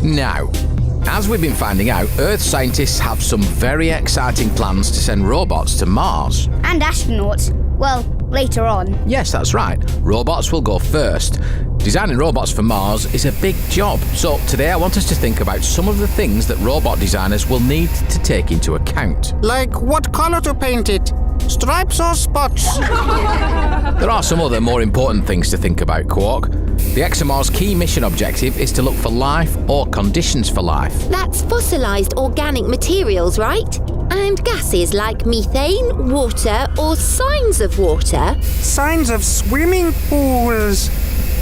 Now, as we've been finding out, Earth scientists have some very exciting plans to send robots to Mars. And astronauts. Well, later on. Yes, that's right. Robots will go first. Designing robots for Mars is a big job. So today I want us to think about some of the things that robot designers will need to take into account. Like what color to paint it? Stripes or spots? There are some other more important things to think about, Quark. The ExoMars key mission objective is to look for life or conditions for life. That's fossilized organic materials, right? And gases like methane, water, or signs of water. Signs of swimming pools.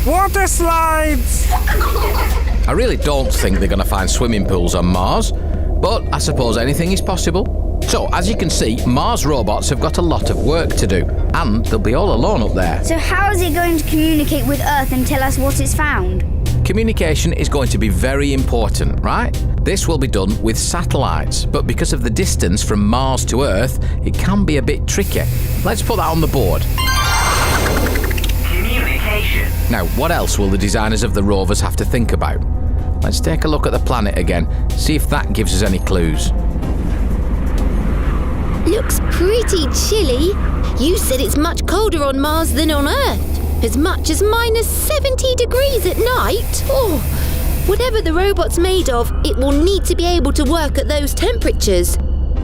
Water slides. I really don't think they're going to find swimming pools on Mars, but I suppose anything is possible. So, as you can see, Mars robots have got a lot of work to do, and they'll be all alone up there. So how is it going to communicate with Earth and tell us what it's found? Communication is going to be very important, right? This will be done with satellites, but because of the distance from Mars to Earth, it can be a bit tricky. Let's put that on the board. Communication. Now, what else will the designers of the rovers have to think about? Let's take a look at the planet again, see if that gives us any clues. Looks pretty chilly. You said it's much colder on Mars than on Earth. As much as minus 70 degrees at night. Oh, whatever the robot's made of, it will need to be able to work at those temperatures.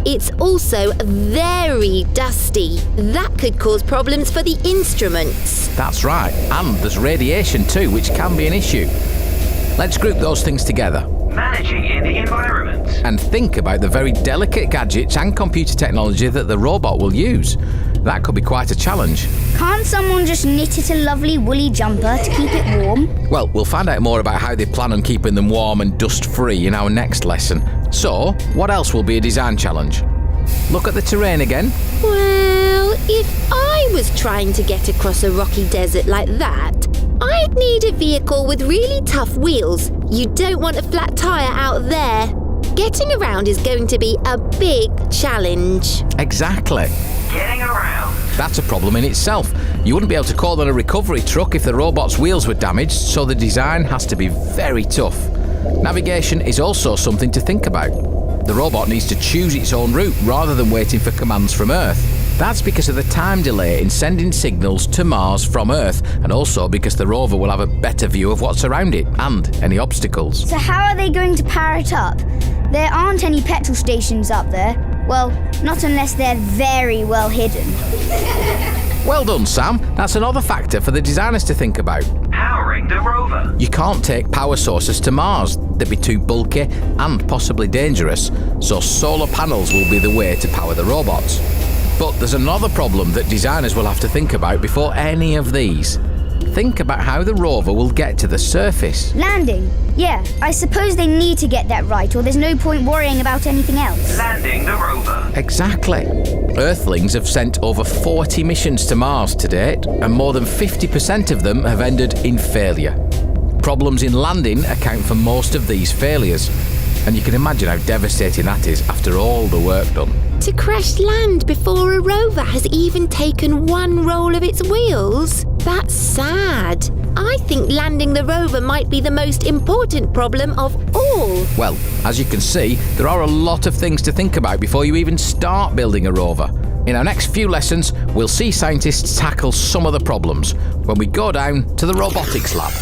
It's also very dusty. That could cause problems for the instruments. That's right, and there's radiation too, which can be an issue. Let's group those things together. Managing in the environment. And think about the very delicate gadgets and computer technology that the robot will use. That could be quite a challenge. Can't someone just knit it a lovely woolly jumper to keep it warm? Well, we'll find out more about how they plan on keeping them warm and dust-free in our next lesson. So, what else will be a design challenge? Look at the terrain again. Well, if I was trying to get across a rocky desert like that, I'd need a vehicle with really tough wheels. You don't want a flat tyre out there. Getting around is going to be a big challenge. Exactly. Getting around. That's a problem in itself. You wouldn't be able to call on a recovery truck if the robot's wheels were damaged, so the design has to be very tough. Navigation is also something to think about. The robot needs to choose its own route rather than waiting for commands from Earth. That's because of the time delay in sending signals to Mars from Earth, and also because the rover will have a better view of what's around it and any obstacles. So how are they going to power it up? There aren't any petrol stations up there. Well, not unless they're very well hidden. Well done, Sam. That's another factor for the designers to think about. Powering the rover. You can't take power sources to Mars. They'd be too bulky and possibly dangerous, so solar panels will be the way to power the robots. But there's another problem that designers will have to think about before any of these. Think about how the rover will get to the surface. Landing. Yeah, I suppose they need to get that right, or there's no point worrying about anything else. Landing the rover. Exactly. Earthlings have sent over 40 missions to Mars to date, and more than 50% of them have ended in failure. Problems in landing account for most of these failures, and you can imagine how devastating that is after all the work done. To crash land before a rover has even taken one roll of its wheels? That's sad. I think landing the rover might be the most important problem of all. Well, as you can see, there are a lot of things to think about before you even start building a rover. In our next few lessons, we'll see scientists tackle some of the problems when we go down to the robotics lab.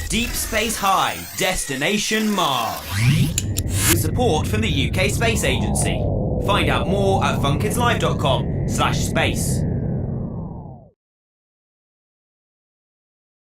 Deep Space High, Destination Mars. With support from the UK Space Agency. Find out more at funkidslive.com/space.